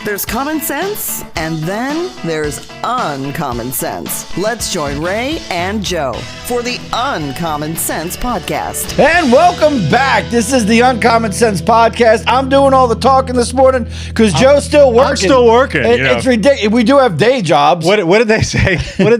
There's common sense, and then there's uncommon sense. Let's join Ray and Joe for the Uncommon Sense Podcast. And welcome back. This is the Uncommon Sense Podcast. I'm doing all the talking this morning because Joe's still working. I'm still working. It's ridiculous. We do have day jobs. What did they say? What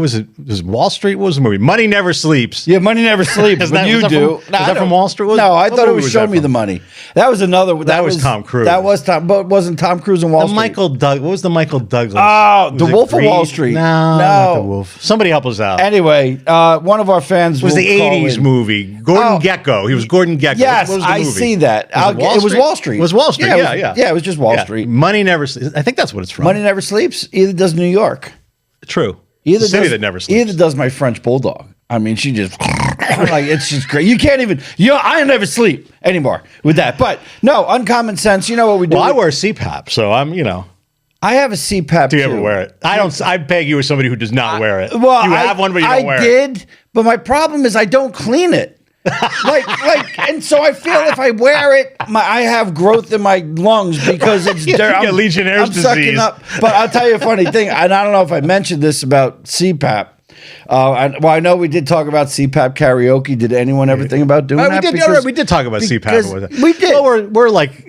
was it? Was Wall Street? What was the movie? Money Never Sleeps. Yeah, money never sleeps. Is But that- you was that do. from- was that from Wall Street? No, I What thought it movie was was Show that Me from? the Money. That was another. That was Tom Cruise. That was Tom. But wasn't Tom Cruise in Wall Street? What was the Michael Douglas? Oh, Was The it Wolf of Greed? Wall Street. No, No. not the Wolf. Somebody help us out. Anyway, one of our fans It was the will call 80s in. movie. Gordon Gekko. He was Gordon Gekko. Yes, What was the I movie? see that. Was It was Wall Street. It was Wall Street. Yeah, Yeah, it was just Wall Street. Money Never Sleeps. I think that's what it's from. Money never sleeps. Either does New York. True. Either The city does, that never sleeps. Either does my French bulldog. I mean, she just like it's just great. You can't even. I never sleep anymore with that. But no, uncommon sense. You know what we do? Well, I wear CPAP, so I'm. I have a CPAP. Do you too. ever wear it? I don't. I beg you, as somebody who does not wear it. Well, you have one, but you don't wear it. I did, but my problem is I don't clean it. And so I feel if I wear it, I have growth in my lungs because it's You dirt. get Legionnaire's sucking disease. up. But I'll tell you a funny thing, and I don't know if I mentioned this about CPAP. I know we did talk about CPAP karaoke. Did anyone ever think about doing that? We did talk about because CPAP. With it. we did. Well, we're like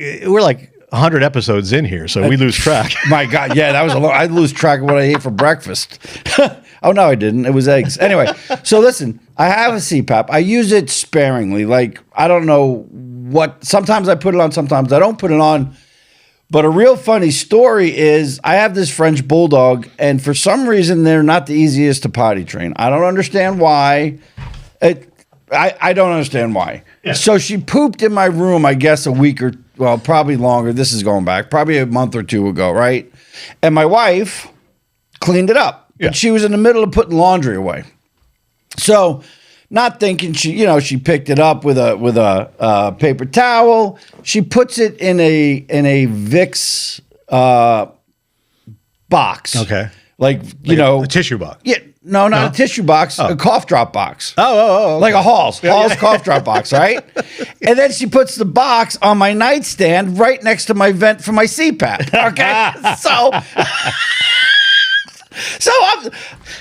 100 episodes in here, so we lose track. My God, yeah, that was a long. I lose track of what I ate for breakfast. Oh no, I didn't. It was eggs. Anyway, so listen, I have a CPAP. I use it sparingly. Like I don't know what. Sometimes I put it on. Sometimes I don't put it on. But a real funny story is I have this French bulldog, and for some reason they're not the easiest to potty train. I don't understand why. I don't understand why. Yeah. So she pooped in my room, I guess probably longer. This is going back, probably a month or two ago, right? And my wife cleaned it up. Yeah. But she was in the middle of putting laundry away. So not thinking she picked it up with a paper towel. She puts it in a Vicks box. Okay. Like a tissue box. Yeah. No, not a tissue box, a cough drop box. Oh. Okay. Like a Hall's cough drop box, right? And then she puts the box on my nightstand right next to my vent for my CPAP. Okay. So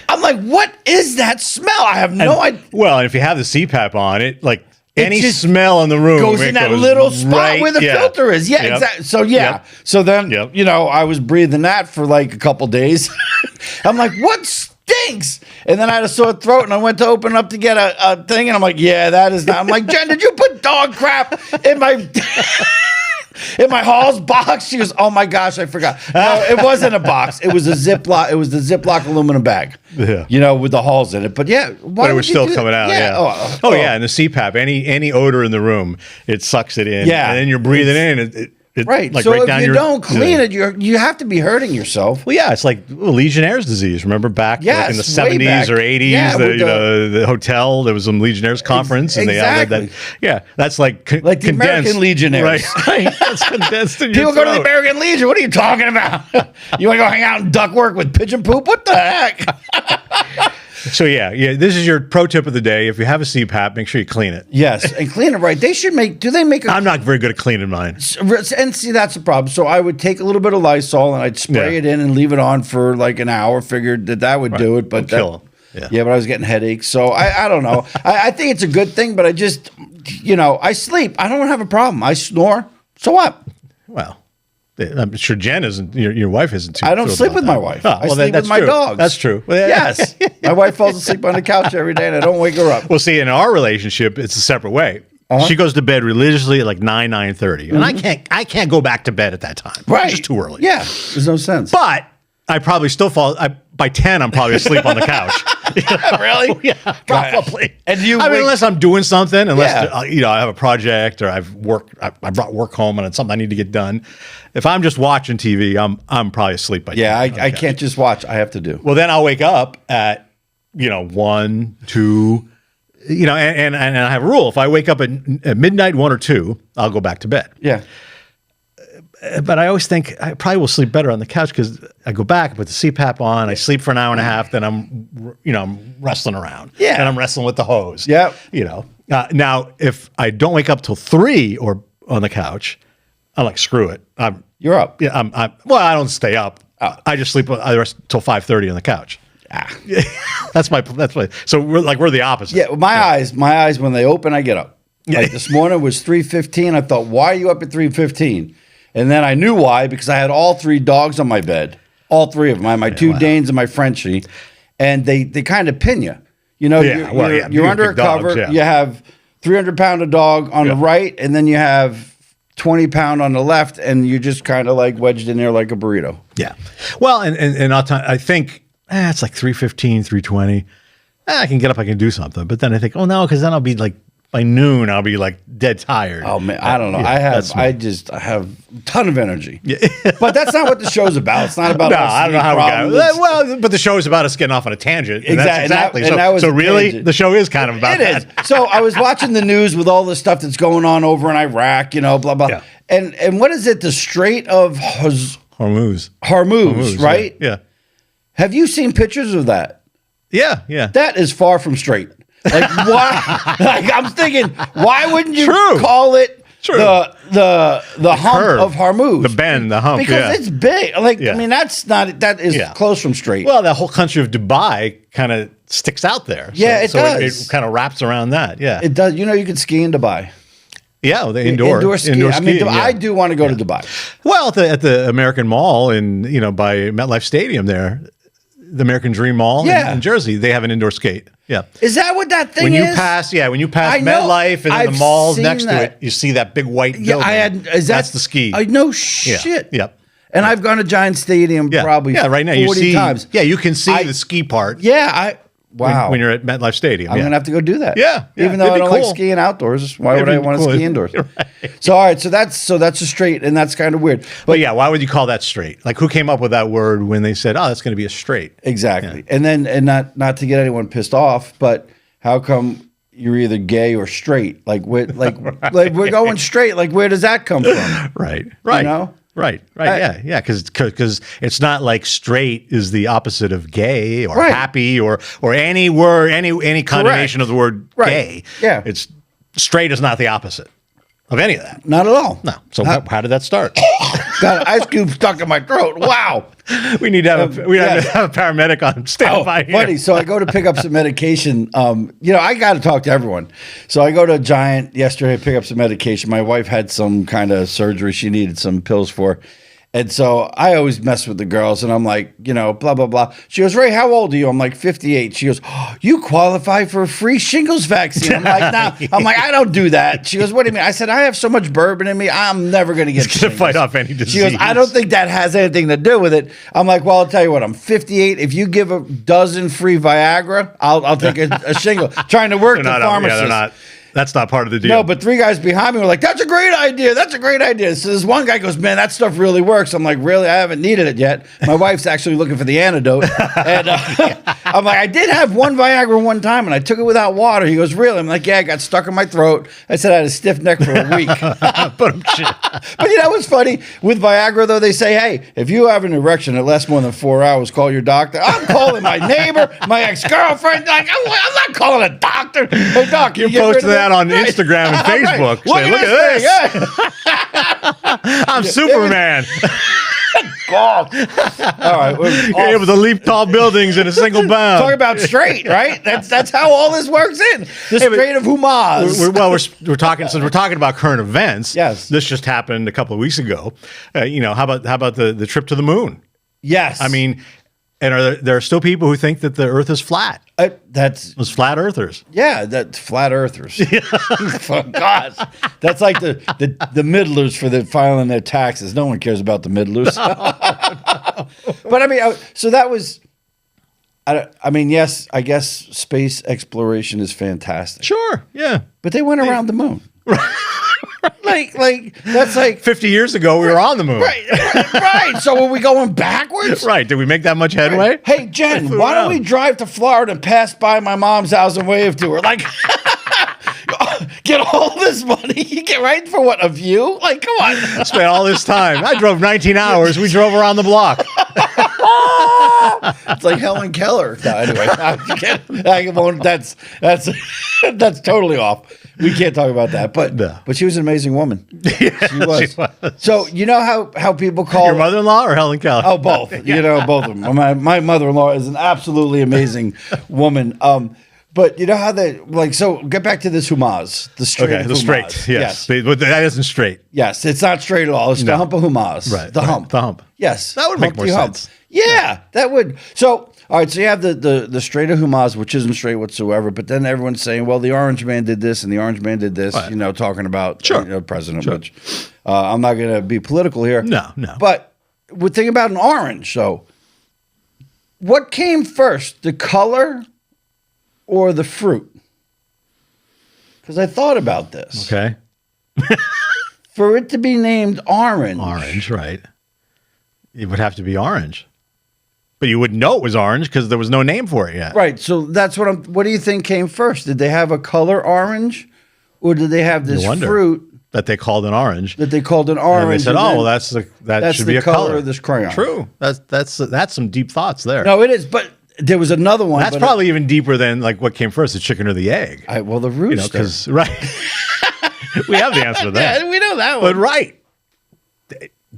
I'm like, what is that smell? I have no idea. Well, and if you have the CPAP on it, like any smell in the room goes in that little spot where the filter is. Yeah, Yep. exactly. So Yep. So then Yep. I was breathing that for like a couple days. I'm like, what stinks? And then I had a sore throat, and I went to open up to get a thing, and I'm like, yeah, that is not. I'm like, Jen, did you put dog crap in my in my Hall's box? She goes, oh my gosh, I forgot. No, it wasn't a box. It was a Ziploc. It was the Ziploc aluminum bag. Yeah. With the Halls in it. But yeah, But it was still coming out. Yeah. Yeah. And the CPAP, any odor in the room, it sucks it in. Yeah. And then you're breathing in. It Right. Like So right if down you your, don't clean it, you have to be hurting yourself. Well, yeah, it's like Legionnaire's disease. Remember back like in the Yes, way 70s back. or 80s, Yeah, with the hotel, there was some Legionnaire's conference, and they all did that. Exactly. Yeah, that's like Like the condensed, American Legionnaires. right? That's condensed in your People go to the throat. American Legion. What are you talking about? You want to go hang out in ductwork with pigeon poop? What the heck? So yeah. This is your pro tip of the day. If you have a CPAP, make sure you clean it. Yes, and clean it right. They should make. Do they make? I'm not very good at cleaning mine. And see, that's the problem. So I would take a little bit of Lysol and I'd spray it in and leave it on for like an hour. Figured that would do it, but It'll kill 'em. Yeah, but I was getting headaches, so I don't know. I think it's a good thing, but I just I sleep. I don't have a problem. I snore. So what? Well, I'm sure Jen isn't. Your wife isn't too. I don't thrilled sleep about with that. my wife. Oh, I sleep that's with my true. dogs. That's true. Yes, my wife falls asleep on the couch every day, and I don't wake her up. Well, see, in our relationship, it's a separate way. She goes to bed religiously at like 9:30, and I can't go back to bed at that time. Right, it's just too early. Yeah, there's no sense. But I probably still fall. By 10, I'm probably asleep on the couch. Really? Yeah, probably. And you I mean, wake- unless I'm doing something, unless I have a project or I brought work home and it's something I need to get done. If I'm just watching TV, I'm probably asleep by 10. Yeah, I can't just watch. I have to do. Well, then I'll wake up at 1, 2. And I have a rule. If I wake up at midnight, 1 or 2, I'll go back to bed. Yeah. But I always think I probably will sleep better on the couch because I go back, I put the CPAP on, I sleep for an hour and a half, then I'm wrestling around. Yeah. And I'm wrestling with the hose. Yep. Now, if I don't wake up till 3 or on the couch, I'm like, screw it. I'm You're up. Yeah, well, I don't stay up. Oh. I just sleep. I rest till 5:30 on the couch. That's my. So we're the opposite. Yeah, my eyes when they open, I get up. Like this morning was 3:15. I thought, why are you up at 3:15? And then I knew why, because I had all 3 dogs on my bed, all 3 of them. I had my 2 Danes and my Frenchie, and they kind of pin you. You know, you're under a cover. Dogs, You have 300-pound dog on the right, and then you have 20-pound on the left, and you're just kind of like wedged in there like a burrito. Yeah. Well, and I think it's like 3:15, 3:20. I can get up, I can do something. But then I think, oh no, because then I'll be like, by noon, I'll be like dead tired. Oh man, I don't know. Yeah, I have a ton of energy. Yeah. But that's not what the show's about. It's not about No, us I don't know how problems. we got. Well, but the show is about us getting off on a tangent. And that's Exactly. exactly. That was So the really, tangent. the show is kind of about It is. that. So I was watching the news with all the stuff that's going on over in Iraq, you know, blah blah. Yeah. And what is it? The Strait of Hormuz, right? Yeah. Have you seen pictures of that? Yeah. Yeah. That is far from straight. Like why? Like I'm thinking, why wouldn't you True. call it True. the hump curve. of Hormuz? The bend, the hump, because yeah. it's big. Like Yeah. I mean, that is Yeah. close from straight. Well, the whole country of Dubai kind of sticks out there. Yeah, it does. It kind of wraps around that. Yeah. it does. You know, you can ski in Dubai. Yeah, the indoor ski. indoor I mean, skiing, I yeah. do want to go to Dubai. Well, at the American Mall in by MetLife Stadium there, the American Dream Mall in Jersey, they have an indoor skate. Yeah. Is that what that thing When you is? pass I know. MetLife and then I've the malls seen next that. to it, you see that big white Yeah, building. That's the ski. I know Yeah. shit. Yep. And I've gone to Giant Stadium Yeah. probably right now 40 you see times. Yeah, you can see I- the ski part. Yeah, wow. When you're at MetLife Stadium. I'm yeah. gonna have to go do that. Yeah, yeah, Even though it'd I be don't like cool. skiing outdoors, why would It'd I be want to cool. ski indoors? Right. So all right, so that's a straight, and that's kind of weird. But yeah, why would you call that straight? Like, who came up with that word when they said, "Oh, that's going to be a straight"? Exactly. And then not to get anyone pissed off, but how come you're either gay or straight? Like we're going straight. Like where does that come from? Right. You know? Right. Yeah. Because it's not like straight is the opposite of gay or Right. happy or any word, any combination of the word Right. gay. Yeah. It's straight is not the opposite of any of that. Not at all. No. So how did that start? Got an ice cube stuck in my throat. Wow. we need to have yeah. have a paramedic on standby here. Funny. So I go to pick up some medication. I got to talk to everyone. So I go to Giant yesterday to pick up some medication. My wife had some kind of surgery she needed some pills for. And so I always mess with the girls, and I'm like, blah, blah, blah. She goes, Ray, how old are you? I'm like, 58. She goes, oh, you qualify for a free shingles vaccine. I'm like, nah. I'm like, I don't do that. She goes, what do you mean? I said, I have so much bourbon in me, I'm never going to get It's going to shingles. fight off any disease. She goes, I don't think that has anything to do with it. I'm like, well, I'll tell you what, I'm 58. If you give a dozen free Viagra, I'll take a shingle. Trying to work the pharmacist. they're not. That's not part of the deal. No, but 3 guys behind me were like, that's a great idea. That's a great idea. So this one guy goes, man, that stuff really works. I'm like, really? I haven't needed it yet. My wife's actually looking for the antidote. And I'm like, I did have one Viagra one time, and I took it without water. He goes, really? I'm like, yeah, it got stuck in my throat. I said I had a stiff neck for a week. But you know what's funny? With Viagra, though, they say, hey, if you have an erection that lasts more than 4 hours, call your doctor. I'm calling my neighbor, my ex-girlfriend. Like, I'm not calling a doctor. Hey, doc, You get rid posted of that on Right. Instagram and Right. Facebook. Look Say, at look this at this. thing. I'm Superman. God. All right. You're able to leap tall buildings in a single bound. Talk about straight, right? That's how all this works in. The Hey, but Strait of Hormuz. We're talking since we're talking about current events. Yes. This just happened a couple of weeks ago. How about the trip to the moon? Yes. I mean, and there are still people who think that the Earth is flat. that's Those flat earthers. that's flat earthers. For gosh, that's like the middlers for the filing their taxes. No one cares about the middlers. But I mean, so that was. I mean, yes, I guess space exploration is fantastic. Sure. Yeah. But they went around the moon. like that's like 50 years ago, we were on the moon. right. So are we going backwards? Right. Did we make that much headway? Hey, Jen, Flew why don't around. we drive to Florida and pass by my mom's house and wave to her? Like, get all this money. You get right for what, a view? Like, come on. Spent all this time. I drove 19 hours. We drove around the block. It's like Helen Keller. No, anyway, I won't, that's totally off. We can't talk about that. But No. but she was an amazing woman. Yeah, She was. she was. So you know how people call Your mother-in-law or Helen Keller? Oh, both. You know, both of them. My mother-in-law is an absolutely amazing woman. But you know how they like. So get back to this humaz, the straight. Okay, the humaz. straight. Yes. But that isn't straight. Yes, it's not straight at all. It's the hump of humaz. Right, The right, hump. the hump. Yes. That would make Humpty more hump. sense. Yeah, that would. So, all right. So you have the straight of humaz, which isn't straight whatsoever. But then everyone's saying, well, the orange man did this and the orange man did this. Right. You know, talking about Sure. President. Which I'm not going to be political here. No, no. But we're thinking about an orange. So, what came first, the color or the fruit? Because I thought about this. Okay. For it to be named orange. Orange, right. It would have to be orange. But you wouldn't know it was orange because there was no name for it yet. Right. So that's what do you think came first? Did they have a color orange or did they have this wonder. fruit That they called an orange. that they called an And orange? they said, and "Oh, then- well, that that's should the be a color color of this crayon." True. That's some deep thoughts there. No, it is. But there was another one. That's but probably even deeper than like what came first, the chicken or the egg. well, the You rooster. know, because right, we have the answer to that. we know that But right,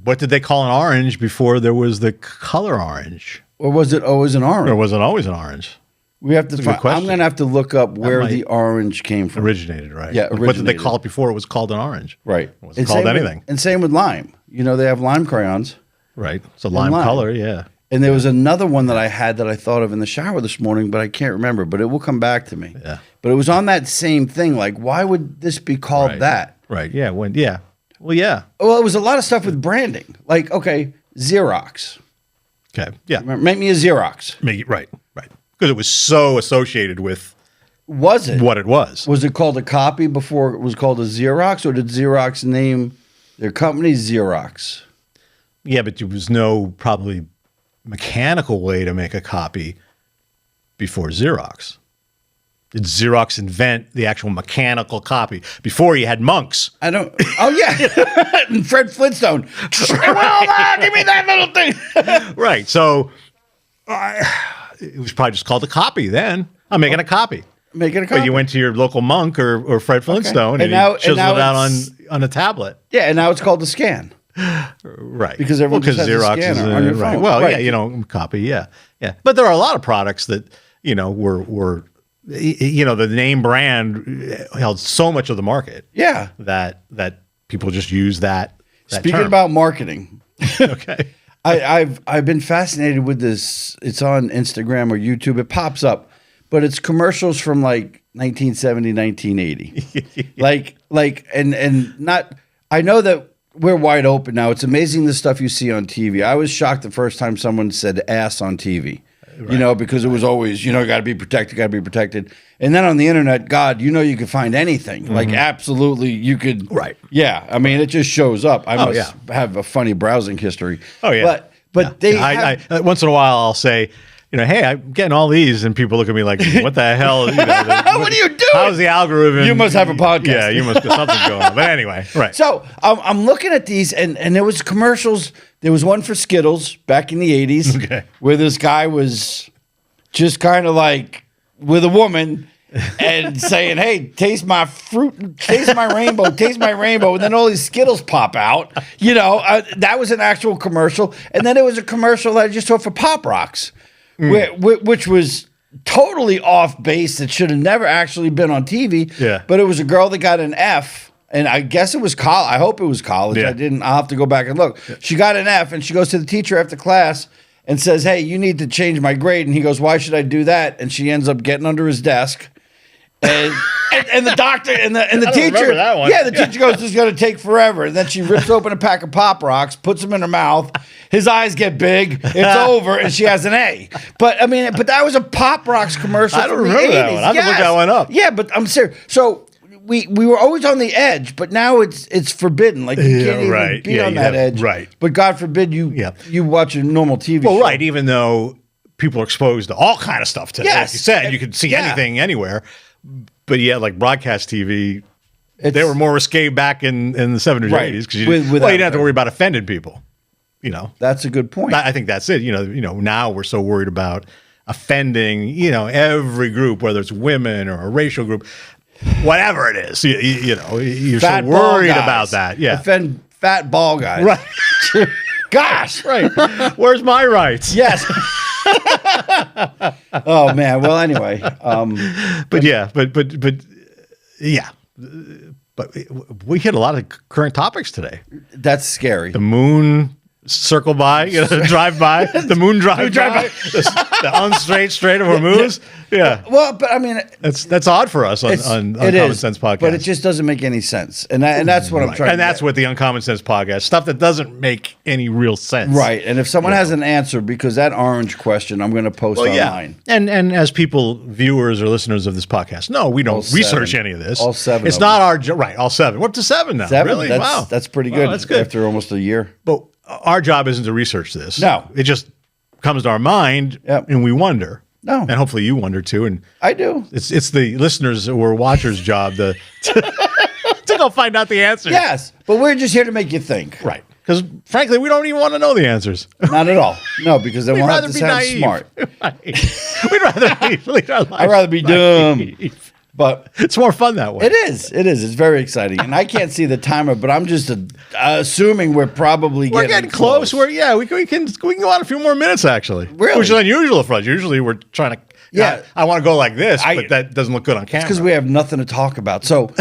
what did they call an orange before there was the color orange? Or was it always an orange? Or was it always an orange? We have to. a good Find, I'm question. going to have to look up where might- the orange came from. Originated, right? Yeah, Like, what did they originated. call it before it was called an orange? Right. It wasn't called same with- anything. and same with lime. You know, they have lime crayons. Right. It's a lime lime. color, yeah. And there was another one that I had that I thought of in the shower this morning, but I can't remember. But it will come back to me. Yeah. But it was on that same thing. Like, why would this be called Right. that? Right. Yeah. Well, yeah. Well, it was a lot of stuff with branding. Like, okay, Xerox. Okay. Yeah. Make me a Xerox. Right. Because it was so associated with Was it? what it was. Was it called a copy before it was called a Xerox? Or did Xerox name their company Xerox? Yeah, but there was no probably mechanical way to make a copy before Xerox. Did Xerox invent the actual mechanical copy before you had monks? I don't. Oh, yeah. And Fred Flintstone. Give me that little thing. Right. So it was probably just called a copy then. I'm making a copy. Making a copy. But you went to your local monk or Fred Flintstone and, now- he chiseled and now it out it's- on a tablet. Yeah, and now it's called a scan. Right. Because everyone just has a Xerox scanner is on your right. phone. Well, Right. yeah, you know, copy, yeah. But there are a lot of products that, you know, were you know, the name brand held so much of the market Yeah. that people just use that Speaking term. about marketing, Okay. I've been fascinated with this. It's on Instagram or YouTube. It pops up, but it's commercials from like 1970, 1980. like and not. I know that we're wide open now. It's amazing the stuff you see on TV. I was shocked the first time someone said ass on TV. You know, because it was always, you know, got to be protected, got to be protected. And then on the internet, God, you know, you could find anything. Like, absolutely, you could. Mm-hmm. Right. Yeah. I mean, it just shows up. I must yeah. have a funny browsing history. Oh, yeah. But they. I, have, I once in a while I'll say, you know, hey, I'm getting all these, and people look at me like, what the hell? You know, What are you doing? How's the algorithm? You must have a podcast. Yeah, you must have something going on. But anyway, right. So I'm looking at these, and there was commercials. There was one for Skittles back in the 80s Okay. where this guy was just kind of like with a woman and saying, hey, taste my fruit, taste my rainbow, taste my rainbow. And then all these Skittles pop out. You know, that was an actual commercial. And then there was a commercial that I just saw for Pop Rocks, which was totally off base. That should have never actually been on TV. Yeah. But it was a girl that got an F. And I guess it was college. I hope it was college. Yeah. I'll have to go back and look. She got an F, and she goes to the teacher after class and says, hey, you need to change my grade. And he goes, why should I do that? And she ends up getting under his desk. And the doctor and the teacher, remember that one. yeah, the teacher goes, "This is going to take forever." And then she rips open a pack of Pop Rocks, puts them in her mouth. His eyes get big. It's over, and she has an A. But I mean, that was a Pop Rocks commercial. I don't from the remember that 80s. one. I have to look Yes. that one up. Yeah, but I'm serious. So we were always on the edge, but now it's forbidden. Like you Yeah, can't even right. be Yeah, on you that have- edge. right. But God forbid you watch a normal TV Well, show. right. Even though people are exposed to all kind of stuff today, Yes. like you said, you could see Yeah. anything anywhere. But yeah, like broadcast TV, they It's- were more risque back in the 70s or Right. 80s because you Without didn't have to that. worry about offending people. You know, That's a good point. I think that's it. You know, now we're so worried about offending, you know, every group, whether it's women or a racial group. whatever it is. You know, you're Fat so ball worried guys. about that. Yeah. Offend fat ball guys. Right. Gosh. Right. Where's my rights? Yes. Oh man. Well, anyway. But yeah. But we hit a lot of current topics today. That's scary. The moon circle by, drive by. The moon drive by. The unstraight Strait of Hormuz. Yeah. Well, but I mean, That's odd for us on Uncommon Sense Podcast. but it just doesn't make any sense, and that's what I'm trying. And to that's get. what the Uncommon Sense Podcast, stuff that doesn't make any real sense. Right. And if someone has an answer, because that orange question, I'm going to post online. And as people, viewers or listeners of this podcast, no, we don't research any of this. All 7 It's of not our job. Right, all 7. We're up to 7 now. 7. Really? Wow. That's pretty Wow, good. that's good. After almost a year. But our job isn't to research this. No. It just comes to our mind, Yep. and we wonder. No. And hopefully you wonder too. And I do. it's the listeners or watchers' job to go find out the answers. Yes, but we're just here to make you think. Right. Because frankly, we don't even want to know the answers. Not at all. No, because then We'd we'll have rather to be sound naive. smart. Right. We'd rather lead our lives I'd rather be dumb. But It's more fun that way. it is. It is. It's very exciting. And I can't see the timer, but I'm just assuming we're probably We're getting close. We can go on a few more minutes actually. Really? Which is unusual for us. Usually we're trying to. Yeah. I want to go like this, but that doesn't look good on camera. because we have nothing to talk about. So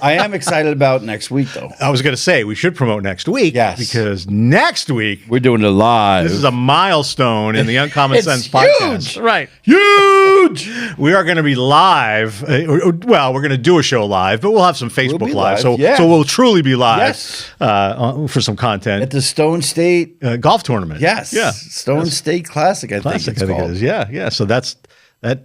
I am excited about next week, though. I was going to say we should promote next week. Yes. Because next week We're doing it live. this is a milestone in the Uncommon It's Sense huge. podcast. Right. huge. We are going to be live. Well, we're going to do a show live, but we'll have some Facebook be live. live, yeah. So we'll truly be live Yes. For some content. At the Stone State. Golf tournament. Yes. Yeah. Stone State Classic, I Classic, think it's I think called. it is. Yeah. Yeah. So that's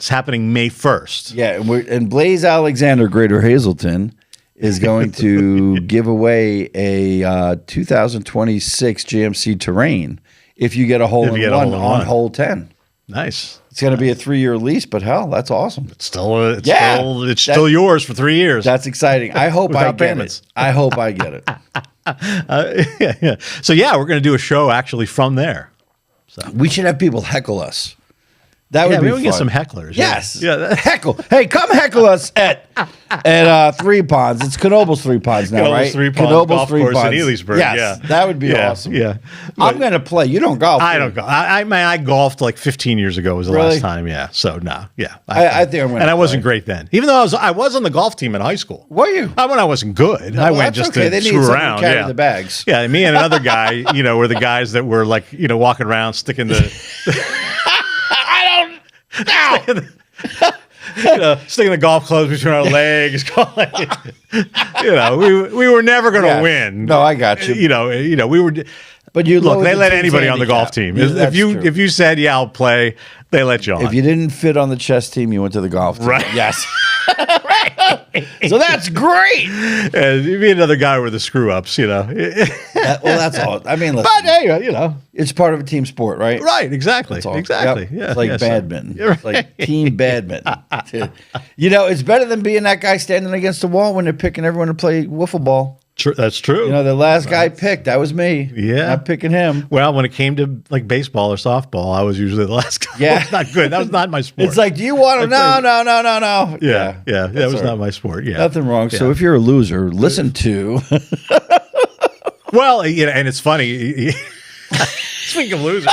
happening May 1st. Yeah, and Blaze Alexander, Greater Hazelton, is going to give away a 2026 GMC Terrain if you get a hole If you in get a one hole in on one. hole 10. Nice. It's going to be a 3-year lease, but hell, that's awesome. It's still Yeah. still yours for 3 years. That's exciting. I hope I Without get payments. it. I hope I get it. yeah. So yeah, we're going to do a show actually from there. We should have people heckle us. That would Yeah, be maybe we fun. get some hecklers. Yes. Yeah. Heckle. Hey, come heckle us at Three Ponds. It's Knoebels Three Ponds now, Knoebels right? Three Ponds Knoebels Golf Three Course in Ponds. Elysburg, Yes, yeah. that would be Yeah, awesome. yeah. I'm going to play. You don't golf. I do don't you? go. I golfed like 15 years ago was the Really? last time. Yeah. So no. Yeah. I think I'm going to And I wasn't great then. Even though I was on the golf team in high school. Were you? When I wasn't good. I Well, went that's just okay. to They need screw someone around. to carry Yeah. the bags. Yeah. Me and another guy, were the guys that were like, walking around sticking the sticking the golf clubs between our legs. We were never going to Yeah. win. No, I got you. We were. But you Look, lowered they the let team's anybody on the golf handicap. team. Yeah, If that's you true. if you said I'll play, they let you on. If you didn't fit on the chess team, you went to the golf team. Right. Yes. So that's great. and me and another guy were the screw ups, Well, that's all. I mean, listen, But hey, it's part of a team sport, right? right? Exactly. That's all. Exactly. Yep. Yeah. It's like yeah, so- badminton. You're It's like team badminton. It's better than being that guy standing against the wall when they're picking everyone to play wiffle ball. That's true. The last guy picked, that was me. Yeah. Not picking him. Well, when it came to like baseball or softball, I was usually the last guy. Yeah. That was not good. That was not my sport. It's like, do you want to? No. yeah. That That's was all not my sport. Yeah. Nothing wrong. So Yeah. if you're a loser, listen to. Well, and it's funny. Speaking of losers.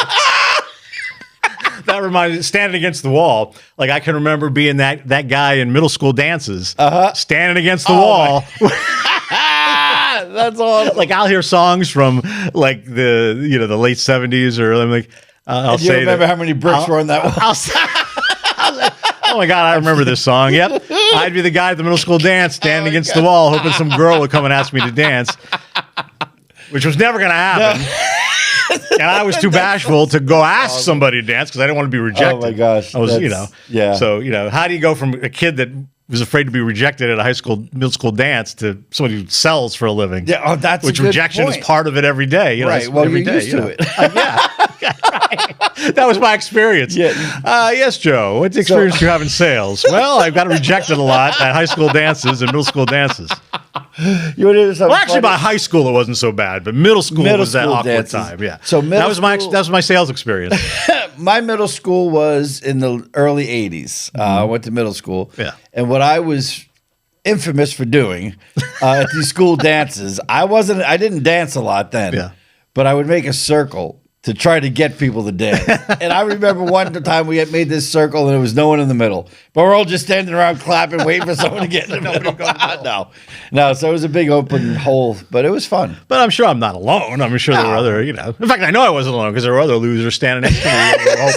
That reminds me, standing against the wall. Like I can remember being that guy in middle school dances, standing against the wall. That's all. Like I'll hear songs from like the the late 70s, or I'm like I'll Do you say remember that, how many bricks were on that wall? Oh my God, I remember this song. Yep. I'd be the guy at the middle school dance standing against the wall, hoping some girl would come and ask me to dance, which was never going to happen. And I was too bashful to go ask somebody to dance because I didn't want to be rejected. Oh my gosh. I was, yeah. So, how do you go from a kid that was afraid to be rejected at a middle school dance to somebody who sells for a living? Yeah, that's a which good rejection point. is part of it every day. Right. Well, every you're day, used to it. Yeah. That was my experience. Yeah. Yes, Joe. What's the experience you have in sales? Well, I've got rejected a lot at high school dances and middle school dances. You want to do something Well, actually, funny? by high school it wasn't so bad, but middle school was that school awkward dances. time. Yeah. So middle that was my sales experience. My middle school was in the early 80s. I went to middle school. Yeah. And what I was infamous for doing at these school dances. I didn't dance a lot then, Yeah. but I would make a circle to try to get people to dance. And I remember one time we had made this circle and there was no one in the middle, but we're all just standing around clapping, waiting for someone to get in the middle. No. So it was a big open hole, but it was fun. But I'm sure I'm not alone. I'm sure there were other, In fact, I know I wasn't alone because there were other losers standing next to me that were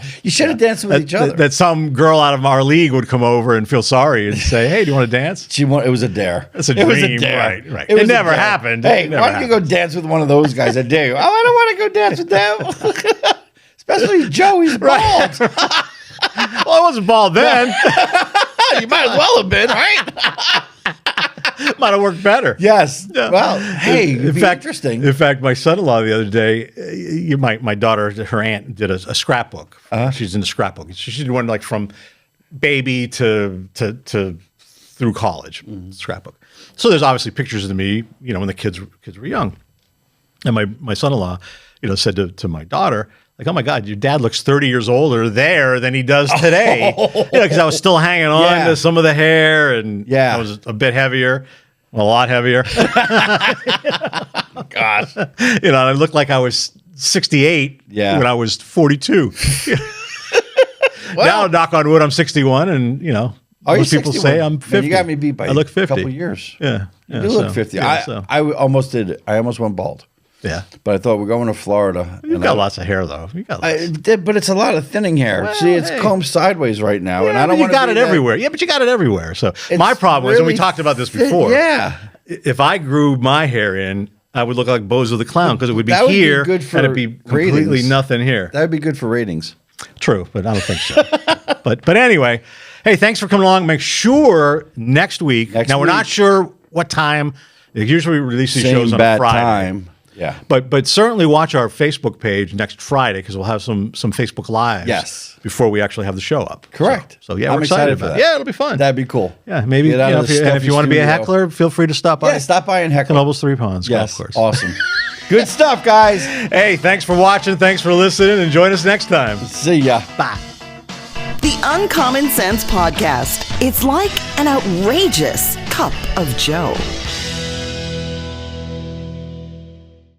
hoping, You should have danced with each other. That some girl out of our league would come over and feel sorry and say, "Hey, do you want to dance?" It was a dare. It's a It was dream, a dare. right. It, was It never a dare. happened. Hey, It never why don't you go dance with one of those guys? I dare you. Oh, I don't want to go dance with them. Especially Joe, he's bald. Well, I wasn't bald then. You might as well have been, right? Might have worked better. Yes. Yeah. Well, hey, interesting. In fact, my son-in-law the other day, my daughter, her aunt did a scrapbook. She's into scrapbook. She did one like from baby to through college scrapbook. So there's obviously pictures of me, when the kids were young. And my son-in-law, said to my daughter, like, "Oh my God, your dad looks 30 years older there than he does today." Because I was still hanging on to some of the hair, and I was a bit heavier, a lot heavier. Gosh. And I looked like I was 68 when I was 42. Now, knock on wood, I'm 61, and most people say I'm 50. Man, you got me beat by I look 50. a couple years. Yeah, You look 50. I almost did it. I almost went bald. Yeah. But I thought we're going to Florida. You've got lots of hair, though. You got lots. But it's a lot of thinning hair. Well, See, it's combed sideways right now, and I don't you want to. got it everywhere. Yeah, but you got it everywhere. So my problem is, and we talked about this before. Yeah. If I grew my hair in, I would look like Bozo the Clown because it would be That would be here good for and it'd be completely ratings. nothing here. That would be good for ratings. True, but I don't think so. but anyway, hey, thanks for coming along. Make sure next week. Now we're not sure what time. Usually we release these shows on bad Friday. time. Yeah. But certainly watch our Facebook page next Friday because we'll have some Facebook Lives before we actually have the show up. Correct. So yeah, I'm we're excited for for that. that. Yeah, it'll be fun. That'd be cool. Yeah, maybe Get out of the if you want to be a stuffy heckler, feel free to stop by. Yeah, stop by and heckle. Knoebels Three Ponds Yes. Golf Course. Awesome. Good stuff, guys. Hey, thanks for watching. Thanks for listening, and join us next time. See ya. Bye. The Uncommon Sense Podcast. It's like an outrageous cup of Joe.